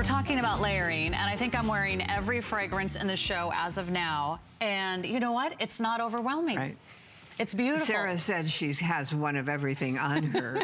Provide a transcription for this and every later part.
we're talking about layering, and I think I'm wearing every fragrance in the show as of now. And you know what? It's not overwhelming. Right. It's beautiful. Sarah said she has one of everything on her.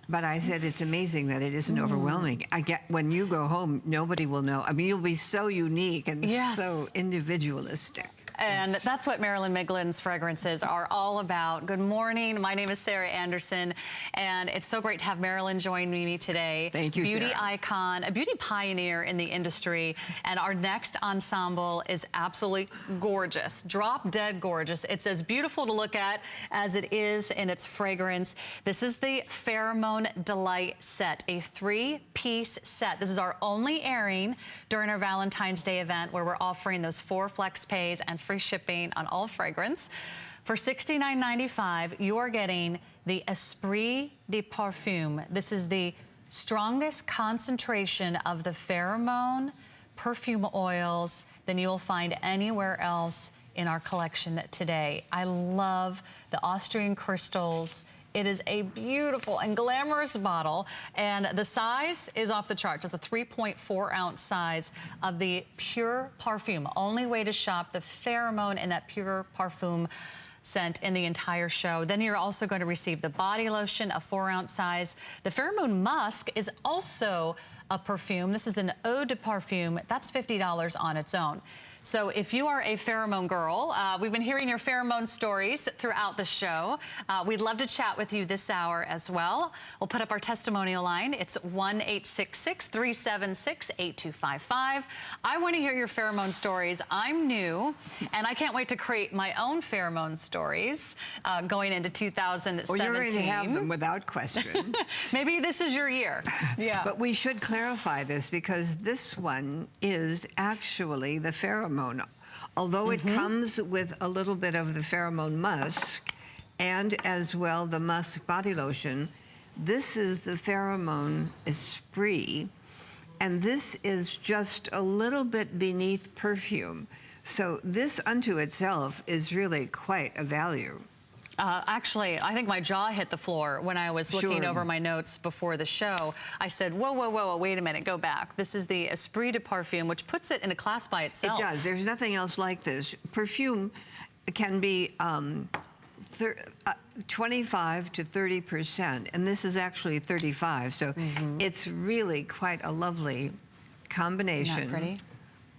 But I said it's amazing that it isn't overwhelming. I get when you go home, nobody will know. I mean, you'll be so unique and so individualistic. And that's what Marilyn Miglin's fragrances are all about. Good morning. My name is Sarah Anderson, and it's so great to have Marilyn join me today. Thank you, Beauty Sarah. icon, a beauty pioneer in the industry. And our next ensemble is absolutely gorgeous, drop dead gorgeous. It's as beautiful to look at as it is in its fragrance. This is the Pheromone Delight set, a 3-piece set. This is our only airing during our Valentine's Day event where we're offering those 4 flex pays and free shipping on all fragrance. For $69.95, you are getting the Esprit de Parfum. This is the strongest concentration of the pheromone perfume oils than you'll find anywhere else in our collection today. I love the Austrian crystals. It is a beautiful and glamorous bottle, and the size is off the charts. It's a 3.4 ounce size of the Pure Parfum. Only way to shop the pheromone in that Pure Parfum scent in the entire show. Then you're also going to receive the body lotion, a 4 ounce size. The Pheromone Musk is also a perfume. This is an eau de parfum. That's $50 on its own. So if you are a pheromone girl, we've been hearing your pheromone stories throughout the show. We'd love to chat with you this hour as well. We'll put up our testimonial line. It's 1-866-376-8255. I want to hear your pheromone stories. I'm new, and I can't wait to create my own pheromone stories going into 2017. Well, you're going to have them without question. Maybe this is your year. Yeah. But we should clarify this because this one is actually the pheromone. Although it comes with a little bit of the Pheromone Musk and as well the Musk body lotion, this is the Pheromone Esprit, and this is just a little bit beneath perfume. So this unto itself is really quite a value. Actually, I think my jaw hit the floor when I was looking over my notes before the show. I said, whoa, whoa, whoa, wait a minute, go back. This is the Esprit de Parfum, which puts it in a class by itself. It does. There's nothing else like this. Perfume can be 25 to 30%, and this is actually 35. So it's really quite a lovely combination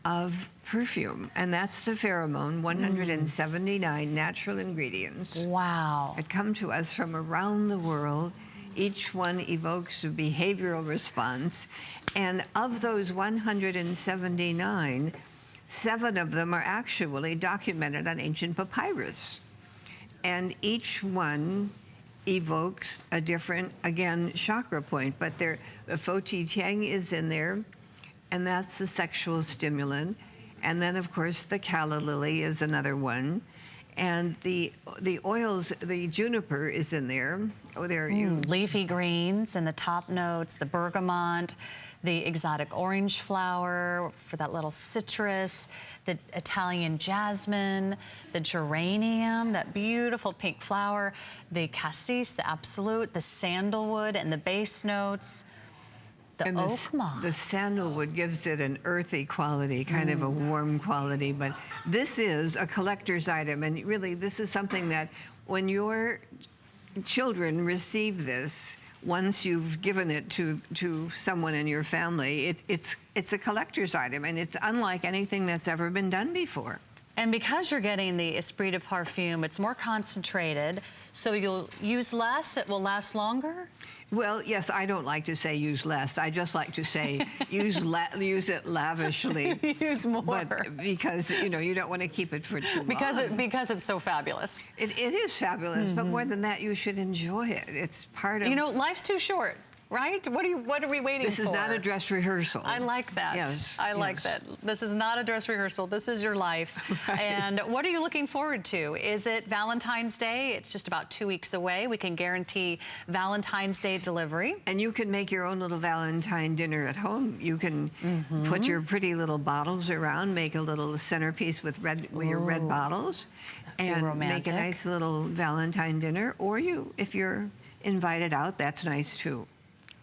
of perfume, and that's the Pheromone, 179 natural ingredients. Wow. That come to us from around the world. Each one evokes a behavioral response, and of those 179, 7 of them are actually documented on ancient papyrus. And each one evokes a different, again, chakra point, but the Foti Tiang is in there, and that's the sexual stimulant. And then, of course, the calla lily is another one. And the oils, the juniper is in there. Oh, there you. Leafy greens and the top notes, the bergamot, the exotic orange flower for that little citrus, the Italian jasmine, the geranium, that beautiful pink flower, the cassis, the absolute, the sandalwood, and the base notes. The oak moss. The sandalwood gives it an earthy quality, kind of a warm quality, but this is a collector's item, and really this is something that when your children receive this, once you've given it to someone in your family, it's a collector's item, and it's unlike anything that's ever been done before. And because you're getting the Esprit de Parfum, it's more concentrated, so you'll use less, it will last longer? Well, yes, I don't like to say use less. I just like to say use it lavishly. Use more. But because, you know, you don't want to keep it for too long. Because it's so fabulous. It is fabulous, but more than that, you should enjoy it. It's part of... You know, life's too short. Right? What are we waiting for? This is not a dress rehearsal. I like that. Yes. I like that. This is not a dress rehearsal. This is your life. Right. And what are you looking forward to? Is it Valentine's Day? It's just about 2 weeks away. We can guarantee Valentine's Day delivery. And you can make your own little Valentine dinner at home. You can put your pretty little bottles around, make a little centerpiece with your red bottles, and make a nice little Valentine dinner. Or if you're invited out, that's nice too.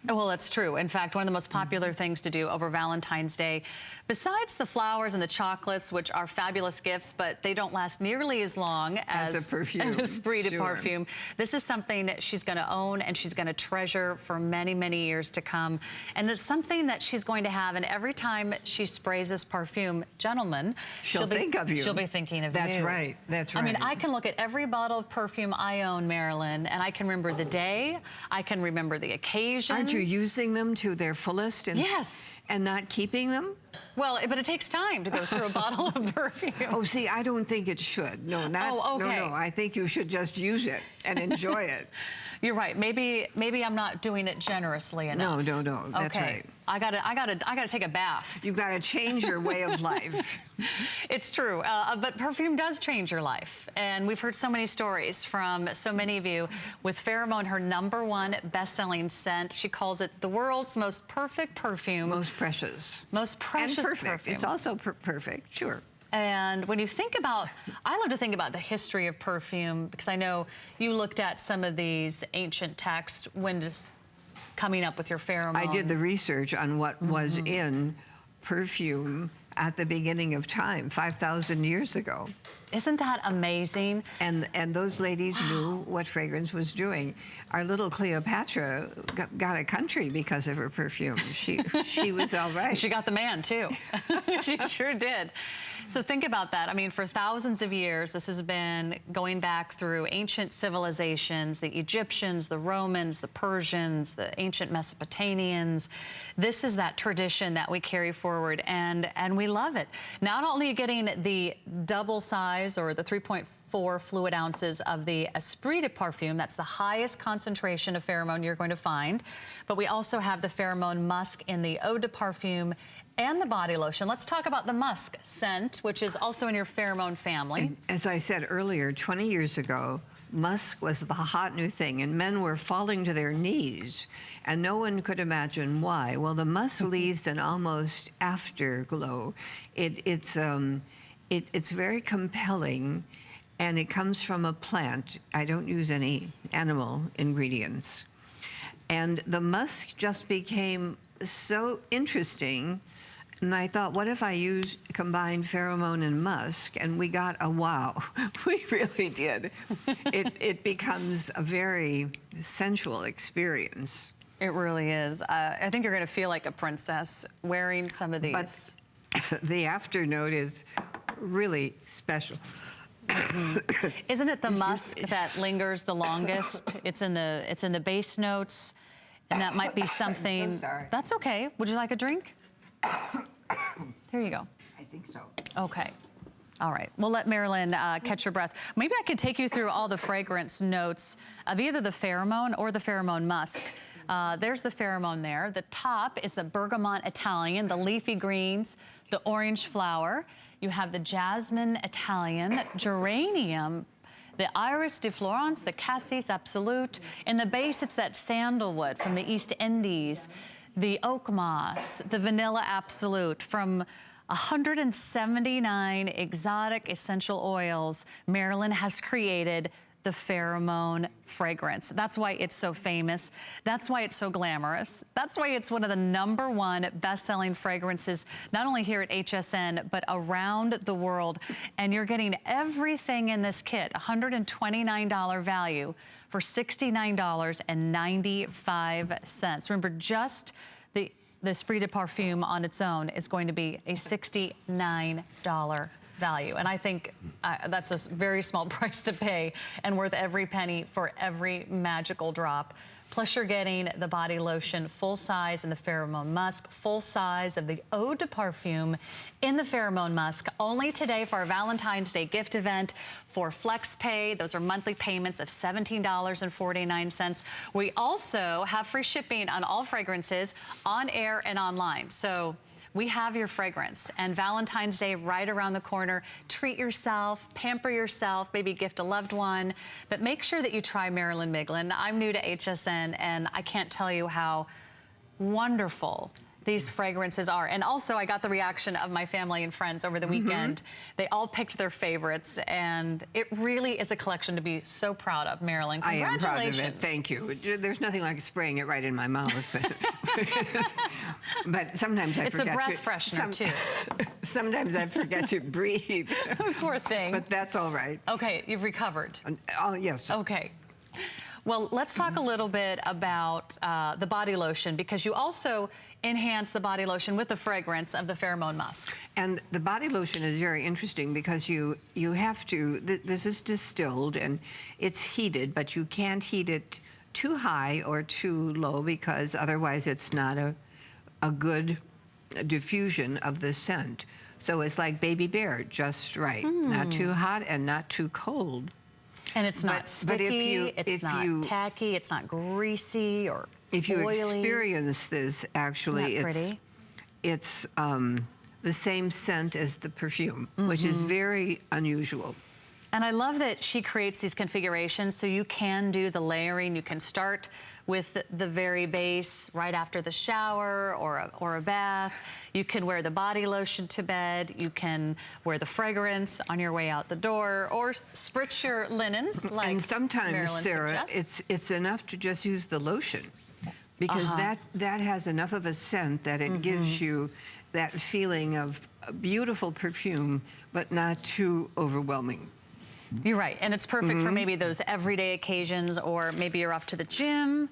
Well, that's true. In fact, one of the most popular things to do over Valentine's Day, besides the flowers and the chocolates, which are fabulous gifts, but they don't last nearly as long as a perfume. Esprit de Parfum. This is something that she's going to own and she's going to treasure for many, many years to come. And it's something that she's going to have. And every time she sprays this perfume, gentlemen, she'll think of you. She'll be thinking of you. That's right. That's right. I mean, I can look at every bottle of perfume I own, Marilyn, and I can remember the day. I can remember the occasion. Aren't you using them to their fullest? And, yes. And not keeping them? Well, but it takes time to go through a bottle of perfume. Oh, see, I don't think it should. No, not. Oh, okay. No. I think you should just use it and enjoy it. You're right. Maybe I'm not doing it generously enough. No. That's okay. right. I gotta take a bath. You've got to change your way of life. It's true, but perfume does change your life, and we've heard so many stories from so many of you. With Pheromone, her #1 best-selling scent, she calls it the world's most perfect perfume. Most precious. Most precious and perfect. perfume. It's also perfect, sure. And when you think about, I love to think about the history of perfume, because I know you looked at some of these ancient texts when just coming up with your pheromone. I did the research on what was in perfume at the beginning of time, 5,000 years ago. Isn't that amazing? And those ladies knew what fragrance was doing. Our little Cleopatra got a country because of her perfume. She was all right. She got the man, too. She sure did. So think about that. I mean, for thousands of years, this has been going back through ancient civilizations, the Egyptians, the Romans, the Persians, the ancient Mesopotamians. This is that tradition that we carry forward, and we love it. Not only getting the double size or the 3.4 fluid ounces of the Esprit de Parfum, that's the highest concentration of pheromone you're going to find, but we also have the Pheromone Musk in the Eau de Parfum and the body lotion. Let's talk about the musk scent, which is also in your pheromone family. And as I said earlier, 20 years ago, musk was the hot new thing, and men were falling to their knees, and no one could imagine why. Well, the musk leaves an almost afterglow. It's very compelling, and it comes from a plant. I don't use any animal ingredients. And the musk just became so interesting. And I thought, what if I combined pheromone and musk? And we got a wow. We really did. It becomes a very sensual experience. It really is. I think you're going to feel like a princess wearing some of these. But the afternote is really special. Isn't it the musk that lingers the longest? It's in the base notes, and that might be something. I'm so sorry. That's okay. Would you like a drink? Here you go. I think so. Okay. All right. We'll let Marilyn catch her breath. Maybe I can take you through all the fragrance notes of either the pheromone or the Pheromone Musk. There's the pheromone there. The top is the bergamot Italian, the leafy greens, the orange flower. You have the jasmine Italian, geranium, the iris de Florence, the cassis absolute. In the base, it's that sandalwood from the East Indies, the oak moss, the vanilla absolute. From 179 exotic essential oils, Marilyn has created the pheromone fragrance. That's why it's so famous. That's why it's so glamorous. That's why it's one of the #1 best-selling fragrances, not only here at HSN, but around the world. And you're getting everything in this kit, $129 value for $69.95. Remember, just the Esprit de Parfum on its own is going to be a $69 value. And I think that's a very small price to pay and worth every penny for every magical drop. Plus, you're getting the body lotion full size in the Pheromone Musk, full size of the Eau de Parfum in the Pheromone Musk. Only today for our Valentine's Day gift event for FlexPay. Those are monthly payments of $17.49. We also have free shipping on all fragrances on air and online. So we have your fragrance, and Valentine's Day right around the corner. Treat yourself, pamper yourself, maybe gift a loved one, but make sure that you try Marilyn Miglin. I'm new to HSN, and I can't tell you how wonderful these fragrances are. And also, I got the reaction of my family and friends over the weekend. They all picked their favorites, and it really is a collection to be so proud of, Marilyn. I am Congratulations. proud of it. Thank you. There's nothing like spraying it right in my mouth, but sometimes I forget. It's a breath freshener, too. Sometimes I forget to breathe. Poor thing. But that's all right. Okay, you've recovered. Oh, yes. Okay. Well, let's talk a little bit about the body lotion, because you also enhance the body lotion with the fragrance of the Pheromone Musk. And the body lotion is very interesting because you have to, this is distilled and it's heated, but you can't heat it too high or too low because otherwise it's not a good diffusion of the scent. So it's like Baby Bear, just right. Not too hot and not too cold. And it's not sticky, it's not tacky, it's not greasy or if you oily. experience this, actually, it's the same scent as the perfume, which is very unusual. And I love that she creates these configurations so you can do the layering. You can start with the very base right after the shower or a bath. You can wear the body lotion to bed. You can wear the fragrance on your way out the door or spritz your linens like and sometimes, Marilyn Sarah, suggests. it's enough to just use the lotion because that has enough of a scent that it gives you that feeling of a beautiful perfume, but not too overwhelming. You're right, and it's perfect for maybe those everyday occasions, or maybe you're off to the gym,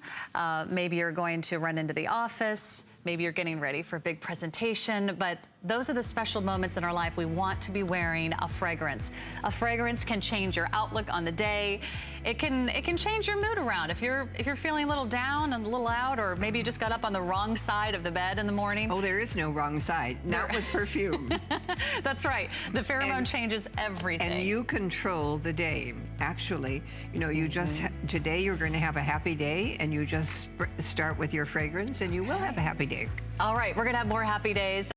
maybe you're going to run into the office, maybe you're getting ready for a big presentation, but those are the special moments in our life we want to be wearing a fragrance. A fragrance can change your outlook on the day. It can change your mood around. If you're feeling a little down and a little out, or maybe you just got up on the wrong side of the bed in the morning. Oh, there is no wrong side, not with perfume. That's right. The pheromone changes everything. And you control the day. Actually, you know, you just, today you're going to have a happy day, and you just start with your fragrance, and you will have a happy day. All right, we're going to have more happy days.